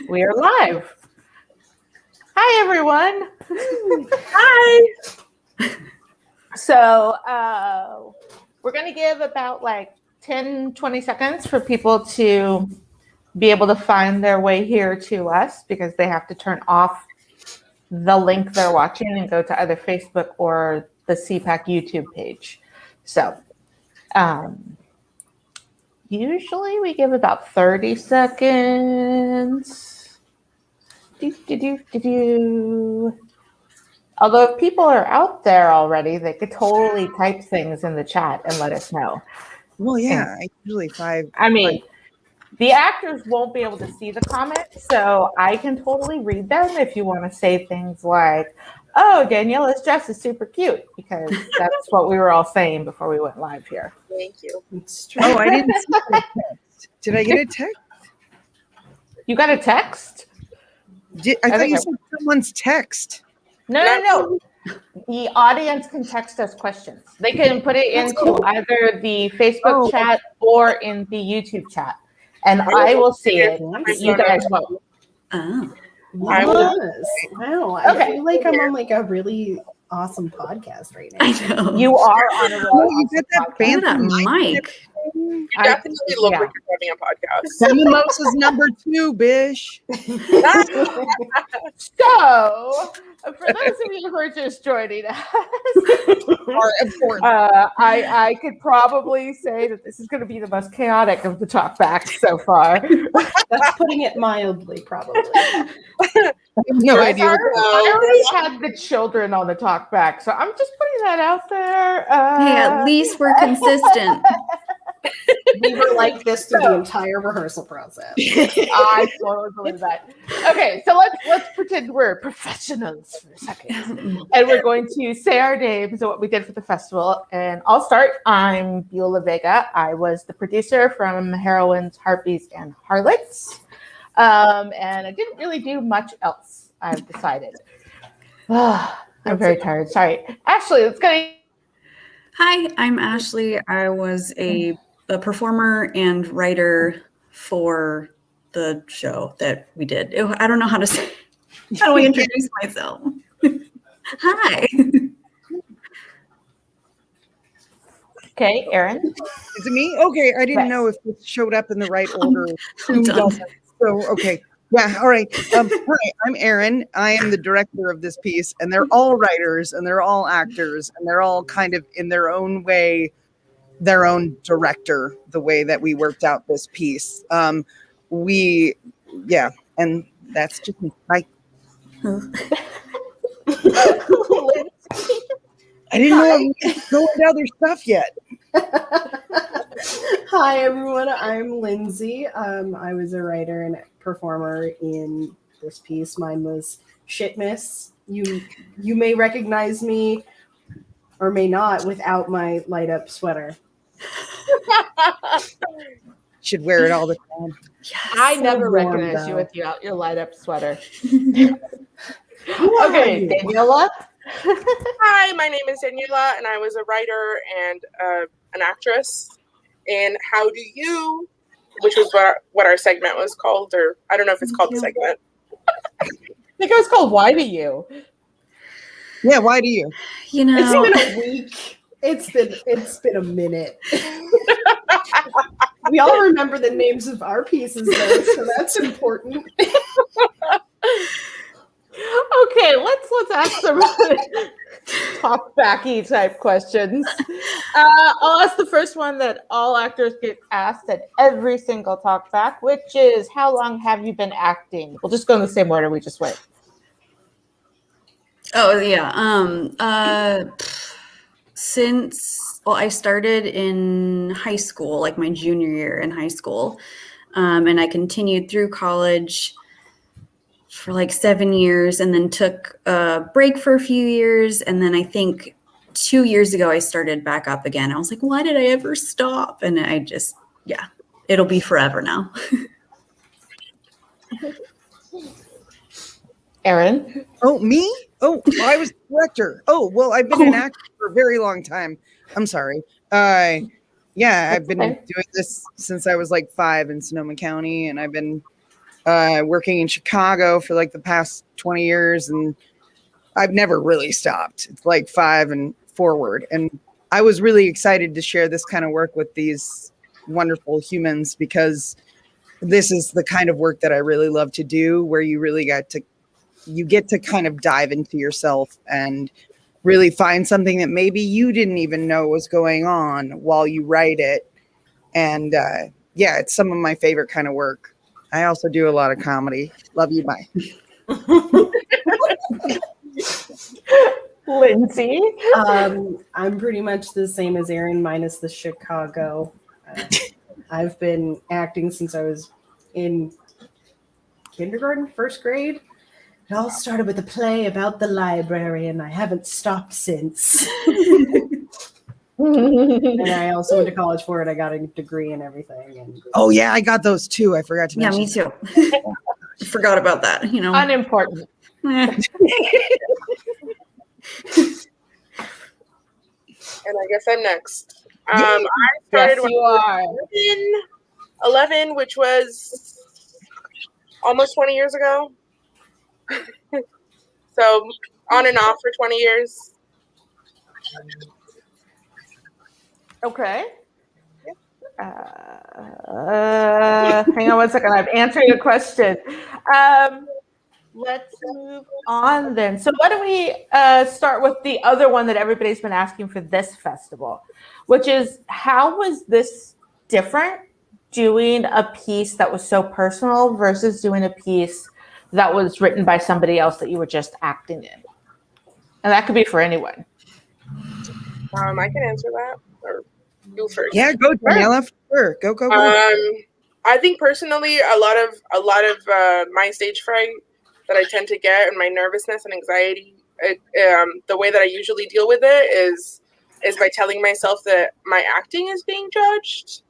We are live. Hi, everyone. Hi. So we're going to give about like 10, 20 seconds for people to be able to find their way here to us because they have to turn off the link they're watching and go to either Facebook or the CPAC YouTube page. So usually we give about 30 seconds. Although if people are out there already, they could totally type things in the chat and let us know. Well, yeah, usually five. The actors won't be able to see the comments, so I can totally read them if you want to say things like, oh, Daniela's dress is super cute, because that's what we were all saying before we went live here. Thank you. It's true. Oh, I didn't see a text. Did I get a text? You got a text? I thought you said someone's text. No. The audience can text us questions. They can put it into either the Facebook chat or in the YouTube chat. And I will see it. You guys won't. Oh. I will. Wow. I feel like I'm on like a really awesome podcast right now. I know. You are on a really awesome podcast. That mic. You definitely look like you're having a podcast. Femme is number 2, bish. So, for those of you who are just joining us, I could probably say that this is going to be the most chaotic of the talkbacks so far. That's putting it mildly, probably. No idea. I already had the children on the talkback, so I'm just putting that out there. Hey, at least we're consistent. We were like this through the entire rehearsal process. I totally believe that. Okay, so let's pretend we're professionals for a second, and we're going to say our names and what we did for the festival. And I'll start. I'm Beulah Vega. I was the producer from Heroines, Harpies, and Harlots, and I didn't really do much else. I've decided. I'm very tired. Sorry, Ashley. Let's go. Hi, I'm Ashley. I was a performer and writer for the show that we did. I don't know how to say. How do I introduce myself? Hi. Okay, Erin. Is it me? Okay, I didn't know if it showed up in the right order. So, okay. Yeah, all right. Hi, I'm Erin. I am the director of this piece, and they're all writers, and they're all actors, and they're all kind of in their own way, their own director, the way that we worked out this piece. And that's just me. Bye. I didn't know I was going to other stuff yet. Hi, everyone. I'm Lindsay. I was a writer and performer in this piece. Mine was Shitmas. You may recognize me or may not without my light up sweater. Should wear it all the time. Yes, I never recognize you without your light up sweater. Okay, Daniela. Hi, my name is Daniela, and I was a writer and an actress in How Do You, which was what our segment was called, or I don't know if it's called the segment. I think it was called Why Do You? Yeah, why do you? You know, it's been a week. It's been a minute. We all remember the names of our pieces, though, so that's important. Okay, let's ask some talkbacky type questions. I'll ask the first one that all actors get asked at every single talkback, which is, how long have you been acting? We'll just go in the same order we just went. Oh yeah. I started in high school, like my junior year in high school, and I continued through college for like 7 years, and then took a break for a few years, and then I think 2 years ago I started back up again. I was like, why did I ever stop? And I just, it'll be forever now. Erin? Oh, me? Oh, I was the director. Oh, well, I've been an actor for a very long time. I'm sorry. Yeah, I've been Okay. doing this since I was like 5 in Sonoma County, and I've been working in Chicago for like the past 20 years, and I've never really stopped. It's like 5 and forward. And I was really excited to share this kind of work with these wonderful humans, because this is the kind of work that I really love to do, where you really get to kind of dive into yourself and really find something that maybe you didn't even know was going on while you write it. And yeah, it's some of my favorite kind of work. I also do a lot of comedy. Love you. Bye. Lindsay. I'm pretty much the same as Erin, minus the Chicago. I've been acting since I was in kindergarten, first grade. It all started with a play about the library, and I haven't stopped since. And I also went to college for it. I got a degree and everything. And Oh yeah, I got those too. I forgot to Yeah, mention. me too. Forgot about that. You know. Unimportant. Eh. And I guess I'm next. I started Yes, when you I are. was 11, which was almost 20 years ago. So on and off for 20 years. Okay. Hang on one second. I'm answering a question. Let's move on then. So why don't we start with the other one that everybody's been asking for this festival, which is, how was this different, doing a piece that was so personal versus doing a piece that was written by somebody else that you were just acting in? And that could be for anyone. I can answer that, or you first. Yeah, go Daniela. Sure. Go. I think personally, a lot of my stage fright that I tend to get, and my nervousness and anxiety, the way that I usually deal with it is by telling myself that my acting is being judged,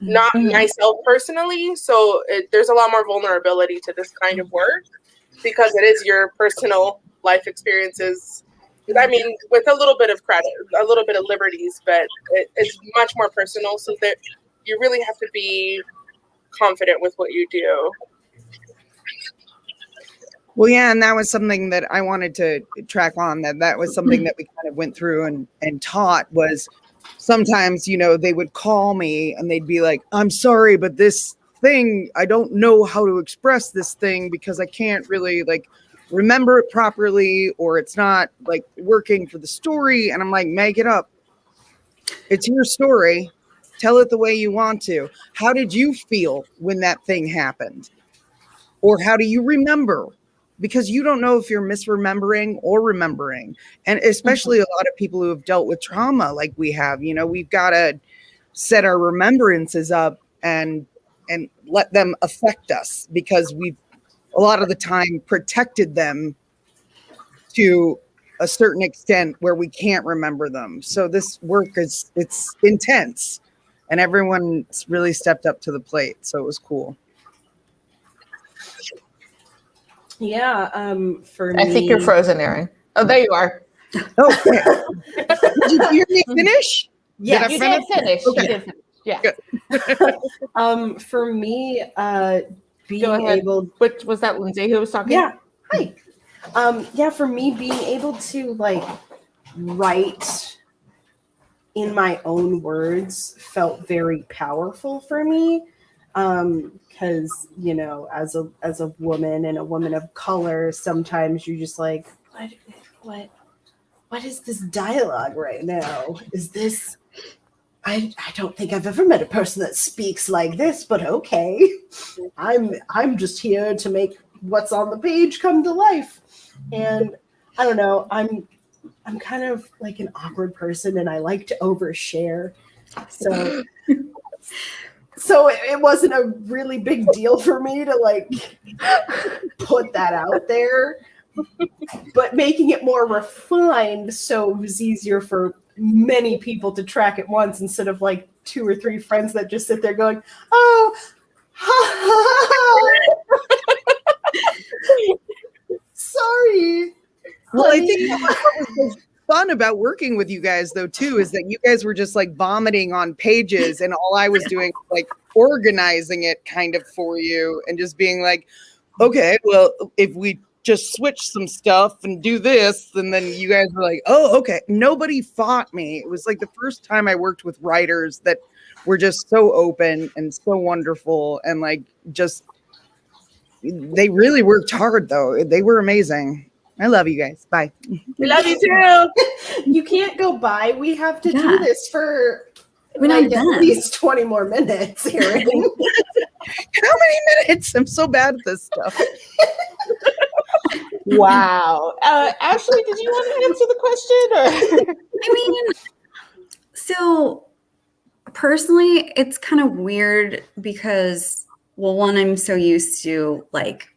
not myself personally. So there's a lot more vulnerability to this kind of work, because it is your personal life experiences. I mean, with a little bit of credit, a little bit of liberties, but it's much more personal, so that you really have to be confident with what you do. Well, yeah, and that was something that I wanted to track on. That was something that we kind of went through and taught, was sometimes, they would call me and they'd be like, "I'm sorry, but this thing, I don't know how to express this thing because I can't really remember it properly, or it's not working for the story." And I'm like, make it up. It's your story. Tell it the way you want to. How did you feel when that thing happened? Or how do you remember? Because you don't know if you're misremembering or remembering. And especially a lot of people who have dealt with trauma like we have, we've got to set our remembrances up and let them affect us, because we've a lot of the time protected them to a certain extent where we can't remember them. So this work it's intense, and everyone's really stepped up to the plate. So it was cool. yeah, for me, I think you're frozen, Erin. Oh, there you are. Oh, okay. Did you hear me finish? Yes. You did finish. Okay. You did finish. Yeah. Good. For me, being Go ahead. able, Which was that, Lindsay, who was talking? yeah, hi. Yeah, for me, being able to write in my own words felt very powerful for me. Because as a woman and a woman of color, sometimes you're just like, what is this dialogue right now? Is this? I don't think I've ever met a person that speaks like this, but okay. I'm just here to make what's on the page come to life. And I don't know, I'm kind of like an awkward person, and I like to overshare. So it wasn't a really big deal for me to put that out there, but making it more refined, so it was easier for many people to track at once, instead of 2 or 3 friends that just sit there going, "Oh, ha, ha, ha." Sorry. Well, I think what was so fun about working with you guys though too is that you guys were just like vomiting on pages, and all I was doing was like organizing it kind of for you and just being like, okay, well, if we just switch some stuff and do this, and then you guys were like, oh, okay. Nobody fought me. It was like the first time I worked with writers that were just so open and so wonderful, and like just they really worked hard though. They were amazing. I love you guys. Bye. We love you too. You can't go by. We have to do this for We're like not at done. least 20 more minutes, Erin. How many minutes? I'm so bad at this stuff. Wow. Ashley, did you want to answer the question? Or? I mean, so personally, it's kind of weird because, well, one, I'm so used to like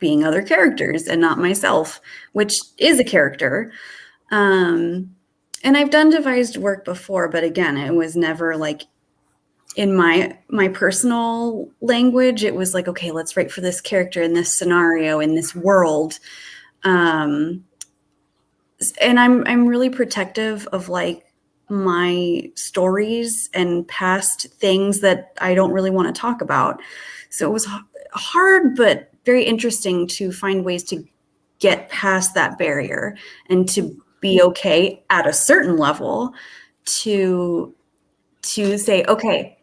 being other characters and not myself, which is a character. And I've done devised work before, but again, it was never like in my personal language. It was like, okay, let's write for this character in this scenario, in this world. And I'm really protective of like my stories and past things that I don't really want to talk about. So it was hard, but very interesting to find ways to get past that barrier and to be okay at a certain level to say, okay,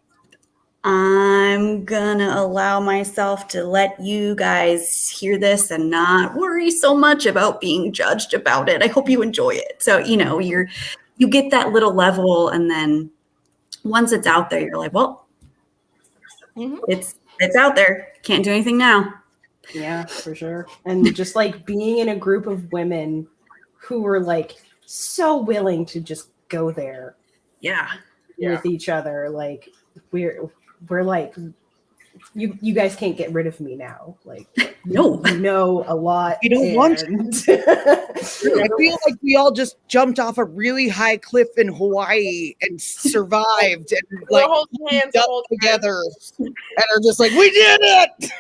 I'm gonna allow myself to let you guys hear this and not worry so much about being judged about it. I hope you enjoy it. So, you know, you get that little level, and then once it's out there, you're like, well, it's out there. Can't do anything now. Yeah, for sure. And just like being in a group of women who were like so willing to just go there with each other. Like we're like, you guys can't get rid of me now. Like, no, you know a lot. You don't want to. I feel like we all just jumped off a really high cliff in Hawaii and survived, and like holding hands up together, and are just like, we did it.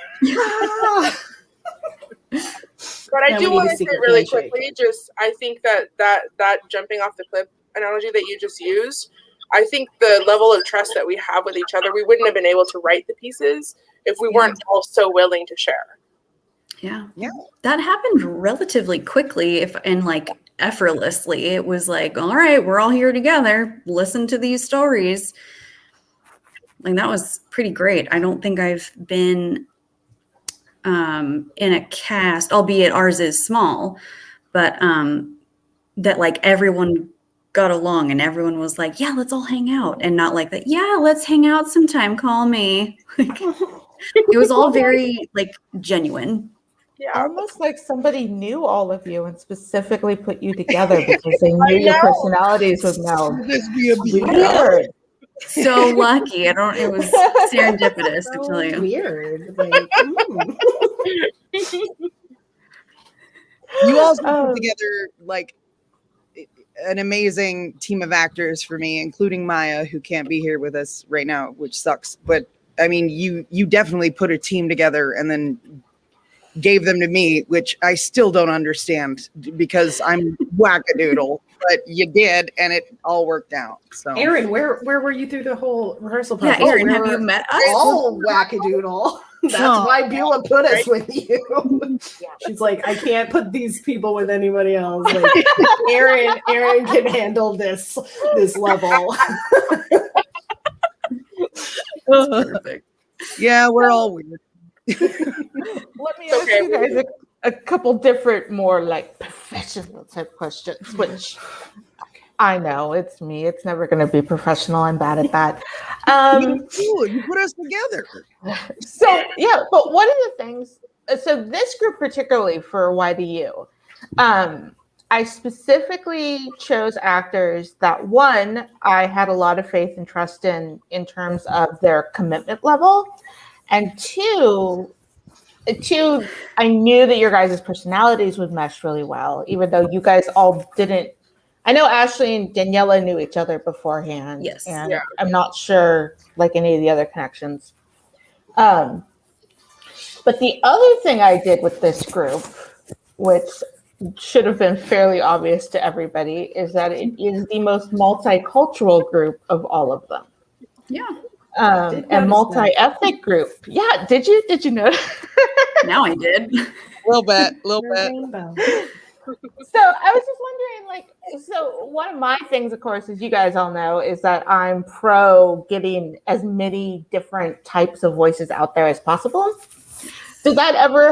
But I do want to say really quickly, just I think that jumping off the cliff analogy that you just used, I think the level of trust that we have with each other, we wouldn't have been able to write the pieces if we weren't all so willing to share. Yeah. That happened relatively quickly, and like effortlessly. It was like, all right, we're all here together. Listen to these stories. Like that was pretty great. I don't think I've been in a cast, albeit ours is small, but that like everyone got along and everyone was like, yeah, let's all hang out, and not like that. Yeah, let's hang out sometime. Call me. It was all very like genuine. Yeah, almost like somebody knew all of you and specifically put you together because they knew your personalities would know. This be a Weird. So lucky. It was serendipitous to tell you. Weird. Like, You also put together like an amazing team of actors for me, including Maya, who can't be here with us right now, which sucks. But I mean, you definitely put a team together and then gave them to me, which I still don't understand because I'm wackadoodle, but you did, and it all worked out. So, Erin, where were you through the whole rehearsal process? Yeah, Erin, have you met us? All wackadoodle. That's why Beulah put us with you. She's like, I can't put these people with anybody else. Like, Erin can handle this level. Perfect. Yeah, we're all weird. Let me ask you guys a couple different, more like professional type questions, which I know it's me. It's never going to be professional. I'm bad at that. You put us together. So, yeah, but one of the things, so this group particularly for YDU, I specifically chose actors that, one, I had a lot of faith and trust in terms of their commitment level. And two, I knew that your guys' personalities would mesh really well, even though you guys all didn't. I know Ashley and Daniela knew each other beforehand. Yes. And I'm not sure like any of the other connections. But the other thing I did with this group, which should have been fairly obvious to everybody, is that it is the most multicultural group of all of them. Yeah. And multi-ethnic group. Yeah, did you know? Now I did. A little bit. Rainbow. So I was just wondering, like, so one of my things, of course, as you guys all know, is that I'm pro getting as many different types of voices out there as possible. Did that ever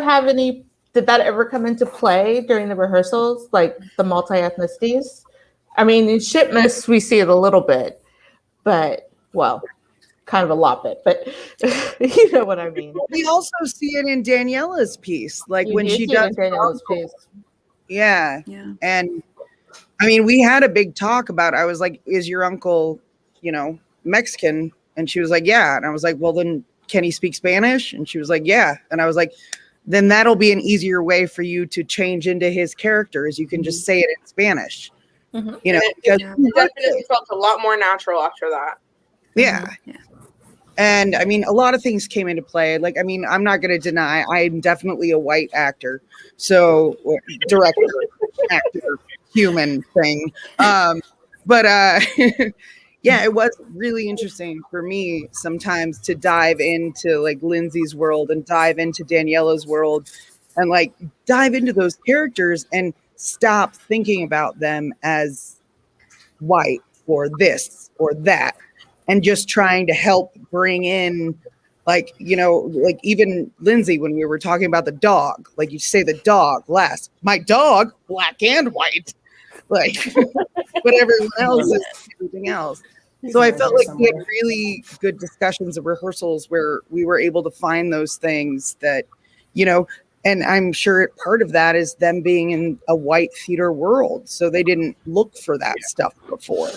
come into play during the rehearsals, like the multi-ethnicities? I mean, in Shipmas, we see it a little bit, but, well, kind of a lot bit, but you know what I mean. We also see it in Daniela's piece, like when she see it does in Daniela's piece. Yeah. Yeah. And I mean, we had a big talk about, I was like, is your uncle, Mexican? And she was like, yeah. And I was like, well, then can he speak Spanish? And she was like, yeah. And I was like, then that'll be an easier way for you to change into his character, is you can just say it in Spanish. Mhm. It definitely felt a lot more natural after that. Yeah. Yeah. And I mean, a lot of things came into play. Like, I mean, I'm not going to deny I'm definitely a white actor. So director, actor, human thing. But yeah, it was really interesting for me sometimes to dive into like Lindsay's world and dive into Daniela's world and like dive into those characters and stop thinking about them as white or this or that. And just trying to help bring in, like, like even Lindsay, when we were talking about the dog, like you say the dog last, my dog, black and white, like, but everyone else is everything else. So I felt like we had really good discussions of rehearsals where we were able to find those things that, and I'm sure part of that is them being in a white theater world. So they didn't look for that stuff before.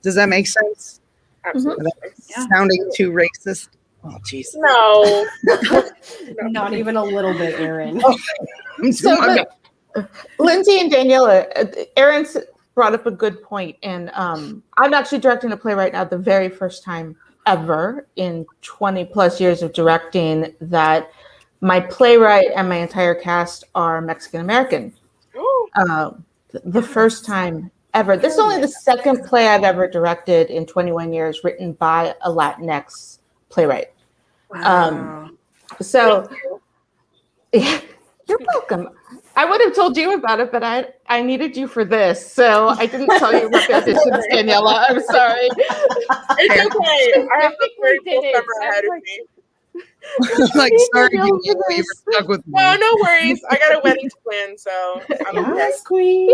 Does that make sense? Absolutely. Yeah. Sounding too racist. Oh, jeez. No. Not even a little bit, Aaron. Lindsay and Daniela, Aaron brought up a good point, and I'm actually directing a play right now, the very first time ever in 20 plus years of directing that my playwright and my entire cast are Mexican American. The first time ever. This is only the second play I've ever directed in 21 years, written by a Latinx playwright. Wow. So yeah, you're welcome. I would have told you about it, but I needed you for this, so I didn't tell you about the auditions, Daniela. I'm sorry. It's okay. I have a very full summer ahead of me. Like, sorry, you were stuck with me. No, no worries. I got a wedding to plan, so I'm okay. Yes, queen.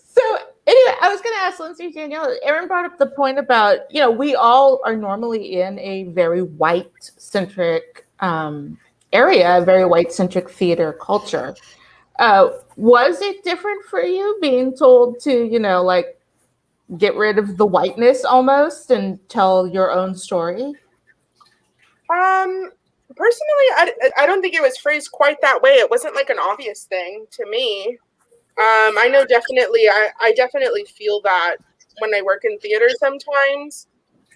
So anyway, I was going to ask Lindsay and Daniela. Aaron brought up the point about, we all are normally in a very white-centric area, a very white-centric theater culture. Was it different for you being told to, get rid of the whiteness almost and tell your own story? Personally, I don't think it was phrased quite that way. It wasn't like an obvious thing to me. I know definitely, I definitely feel that when I work in theater sometimes,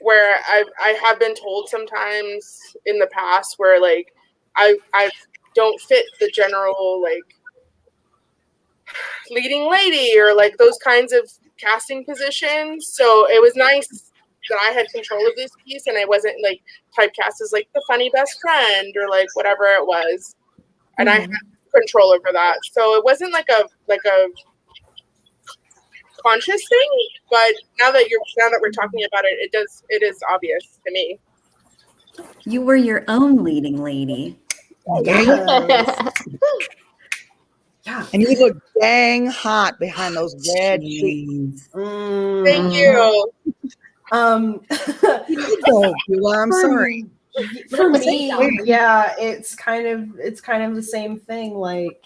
where I have been told sometimes in the past where like I don't fit the general like leading lady or like those kinds of casting positions. So it was nice that I had control of this piece and I wasn't like typecast as like the funny best friend or like whatever it was. And I had control over that. So it wasn't like a conscious thing, but now that we're talking about it, it is obvious to me. You were your own leading lady. Yes. Yeah. And you look dang hot behind those red sheets. Thank you. I'm sorry. For me, yeah, it's kind of the same thing. Like,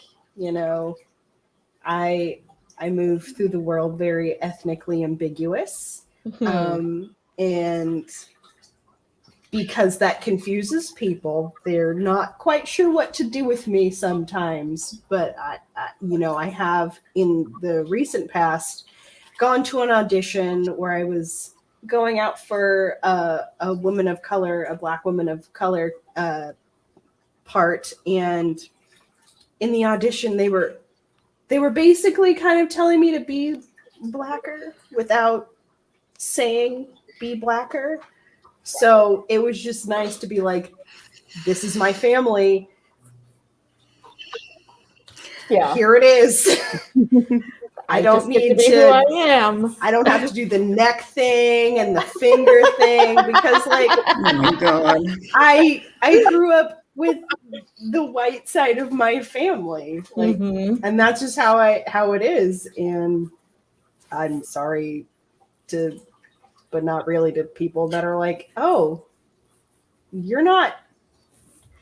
I move through the world very ethnically ambiguous. And because that confuses people, they're not quite sure what to do with me sometimes. But I have in the recent past gone to an audition where I was going out for a woman of color, a Black woman of color part, and in the audition they were they were basically kind of telling me to be blacker without saying be blacker. So it was just nice to be like, this is my family. Yeah. Here it is. I don't just get need to be who I am. I don't have to do the neck thing and the finger thing because like Oh my God. I grew up with the white side of my family. Like and that's just how it is. And I'm sorry but not really to people that are like, oh, you're not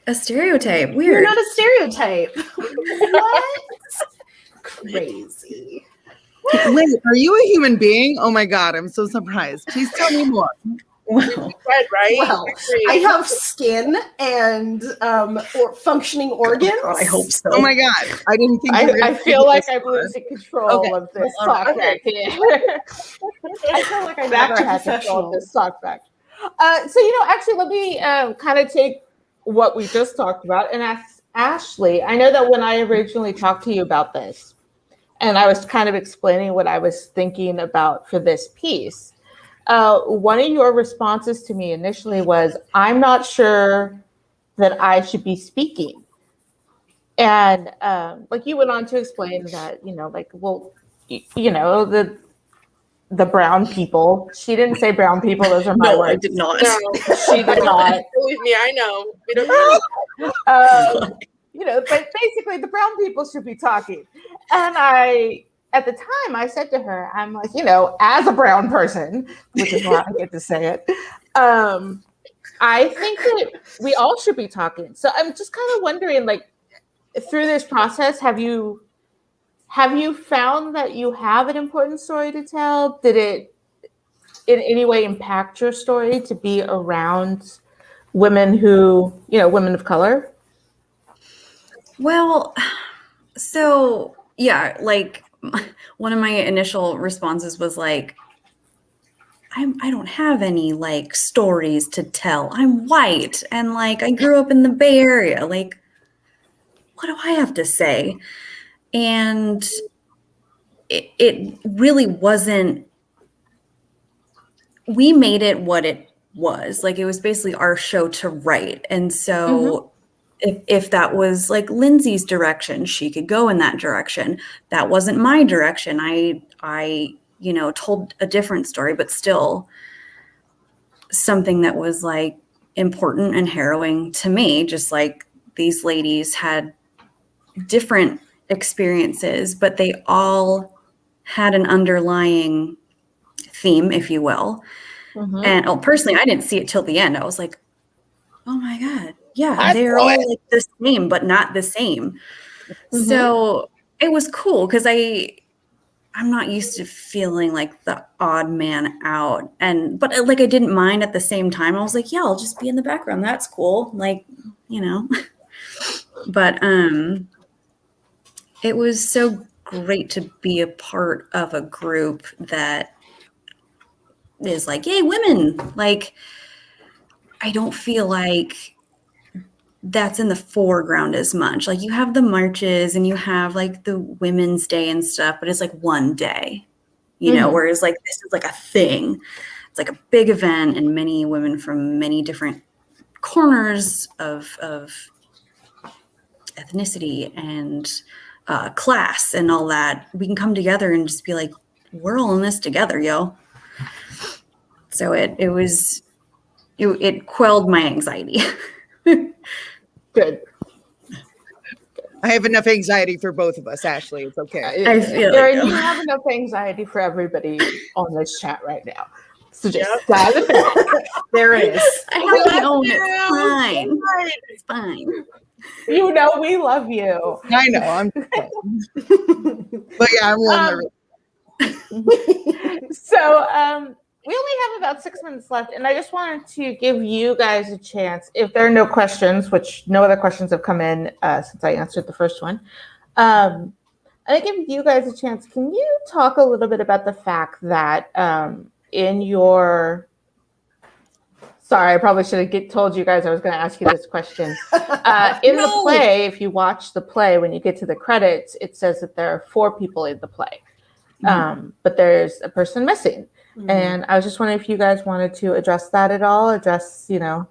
A stereotype. Weird. You're not a stereotype. What? Crazy. Wait, are you a human being? Oh my God, I'm so surprised. Please tell me more. Wow. Right, right? Well, I have skin and or functioning organs. God, I hope so. Oh my God, I didn't think. I feel like I'm losing control of this talk back here. I feel like I Back never to had control professional. of this talk back. So actually, let me kind of take what we just talked about and ask Ashley. I know that when I originally talked to you about this, and I was kind of explaining what I was thinking about for this piece, one of your responses to me initially was, I'm not sure that I should be speaking. And like you went on to explain that, the brown people. She didn't say brown people. Those are my No, words. I did not. No, She did not. believe me, I know. We don't But basically the brown people should be talking. And at the time I said to her, I'm like, as a brown person, which is why I get to say it, I think that we all should be talking. So I'm just kind of wondering, like, through this process, have you found that you have an important story to tell? Did it in any way impact your story to be around women women of color? Well, so yeah, like one of my initial responses was like, I don't have any like stories to tell. I'm white and like I grew up in the Bay Area. Like, what do I have to say? And it really wasn't. We made it what it was. Like, it was basically our show to write. And so if that was like Lindsay's direction, she could go in that direction. That wasn't my direction. I told a different story, but still something that was like important and harrowing to me. Just like these ladies had different experiences, but they all had an underlying theme, if you will. And personally, I didn't see it till the end. I was like, oh my God, yeah, they're all like the same, but not the same. So it was cool because I'm not used to feeling like the odd man out. But like, I didn't mind at the same time. I was like, yeah, I'll just be in the background. That's cool. Like, but it was so great to be a part of a group that is like, yay, women. Like, I don't feel like that's in the foreground as much. Like, you have the marches and you have like the Women's Day and stuff, but it's like one day, whereas like this is like a thing. It's like a big event, and many women from many different corners of ethnicity and class and all that, we can come together and just be like, we're all in this together, yo. So it quelled my anxiety. Good. I have enough anxiety for both of us, Ashley. It's okay. I feel Erin, like you have enough anxiety for everybody on this chat right now. So just dive it. There it is. I have my own. It's fine. It's fine. We love you. I know. I'm just kidding. But yeah, I'm real nervous. So we only have about 6 minutes left, and I just wanted to give you guys a chance, if there are no questions, which no other questions have come in since I answered the first one. I give you guys a chance. Can you talk a little bit about the fact that in your Sorry, I probably should have told you guys I was going to ask you this question. In the play, if you watch the play, when you get to the credits, it says that there are 4 people in the play, but there's a person missing. And I was just wondering if you guys wanted to address that at all, address, the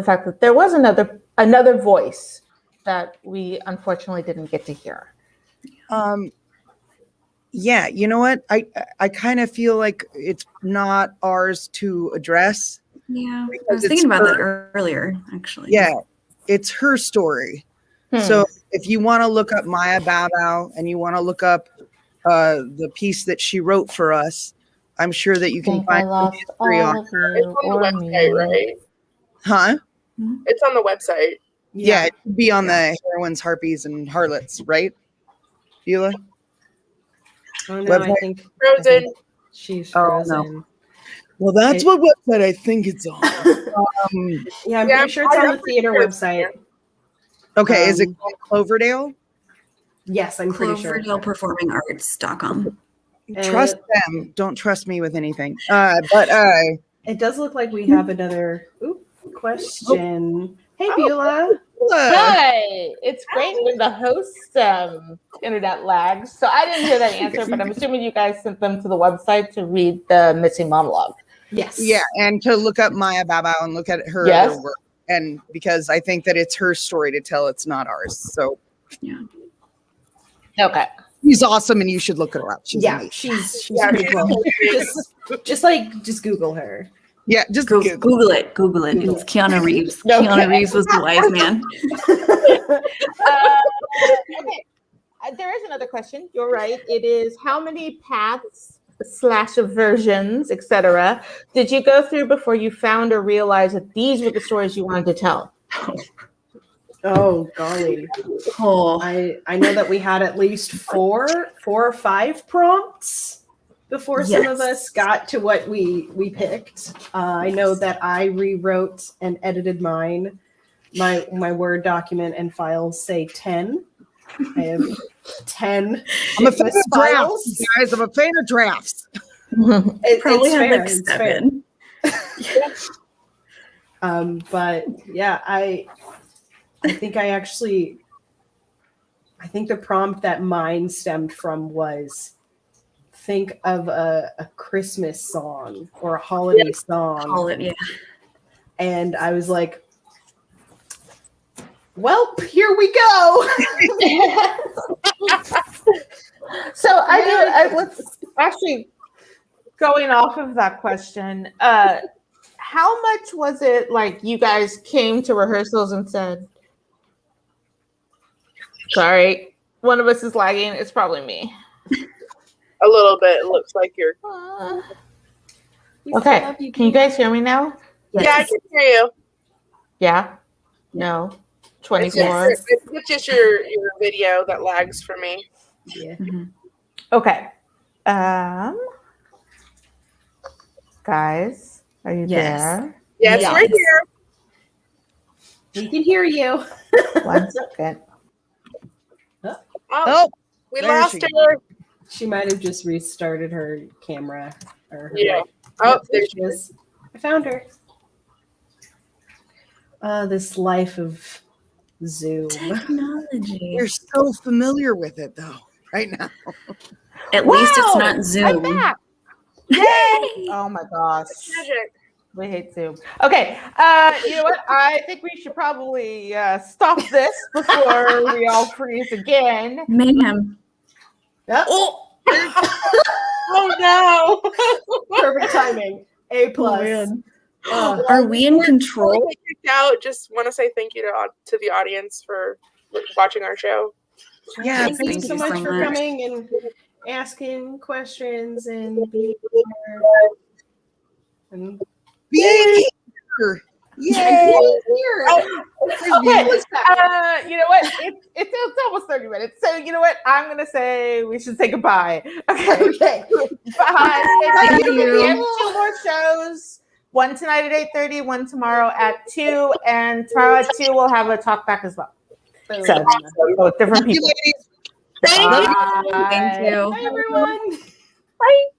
fact that there was another voice that we unfortunately didn't get to hear. Yeah, you know what? I kind of feel like it's not ours to address. Yeah, I was thinking about that earlier, actually. Yeah, it's her story. So if you want to look up Maya Bao and you want to look up the piece that she wrote for us, I'm sure that you can find some history on her. It's on the website, right? Huh? It's on the website. Yeah, it should be on the Heroines, Harpies, and Harlots, right? Beulah? Oh no, I think Frozen. she's Oh, frozen. no. Well, that's what website I think it's on. Yeah, I'm pretty sure it's on the theater website. Okay, is it called Cloverdale? Yes, I'm pretty sure. CloverDalePerformingArts.com. Trust them. Don't trust me with anything. But it does look like we have another question. Hey, Beulah. Hi, it's great when the host internet lags. So I didn't hear that answer, but I'm assuming you guys sent them to the website to read the missing monologue. Yes. Yeah, and to look up Maya Bao and look at her other work. And because I think that it's her story to tell, it's not ours. So yeah. Okay. She's awesome and you should look her up. She's amazing. she's pretty cool. Just Google her. Yeah, just Google it. Google it. It's Keanu Reeves. Okay. Keanu Reeves was the wise man. Okay. There is another question. You're right. It is how many paths / versions, etc., did you go through before you found or realized that these were the stories you wanted to tell? Oh golly. Oh, I know that we had at least four or 5 prompts before some of us got to what we picked. I know that I rewrote and edited mine. My Word document and files say 10. I have 10. I'm a fan of drafts, guys. I'm a fan of drafts. probably it's had fair, like it's 7. But yeah, I think the prompt that mine stemmed from was think of a Christmas song or a holiday song. And I was like, well, here we go. So let's actually going off of that question. How much was it like you guys came to rehearsals and said, sorry, one of us is lagging. It's probably me. A little bit. It looks like you're. Okay. Can you guys hear me now? Yes. Yeah, I can hear you. Yeah? No? 24? It's just your video that lags for me. Yeah. Mhm. Okay. Guys, are you there? Yes, Yes. we're here. We can hear you. 1 second. Oh, we there lost she her. She might have just restarted her camera or her Yeah. Oh, there she is. I found her. This life of Zoom. Technology. You're so familiar with it, though, right now. At least it's Wow, not I'm Zoom. back. Yay! Oh my gosh. Magic. We hate Zoom. Okay. You know what? I think we should probably stop this before we all freeze again. Mayhem. Oh, Oh no. perfect timing. A plus. Are we in control? Before we get kicked out, just want to say thank you to the audience for watching our show. Yeah, Thank you so much for coming and asking questions and being here. And being here. Yay! Okay. You know what? It's almost 30 minutes. So you know what? I'm gonna say we should say goodbye. Okay. okay. Bye. Thank you. We have 2 more shows. One tonight at 8:30, one tomorrow at 2, and tomorrow at 2 we'll have a talkback as well. So both different people. Ladies. Thank you. Bye. Thank you. Bye, everyone. Bye.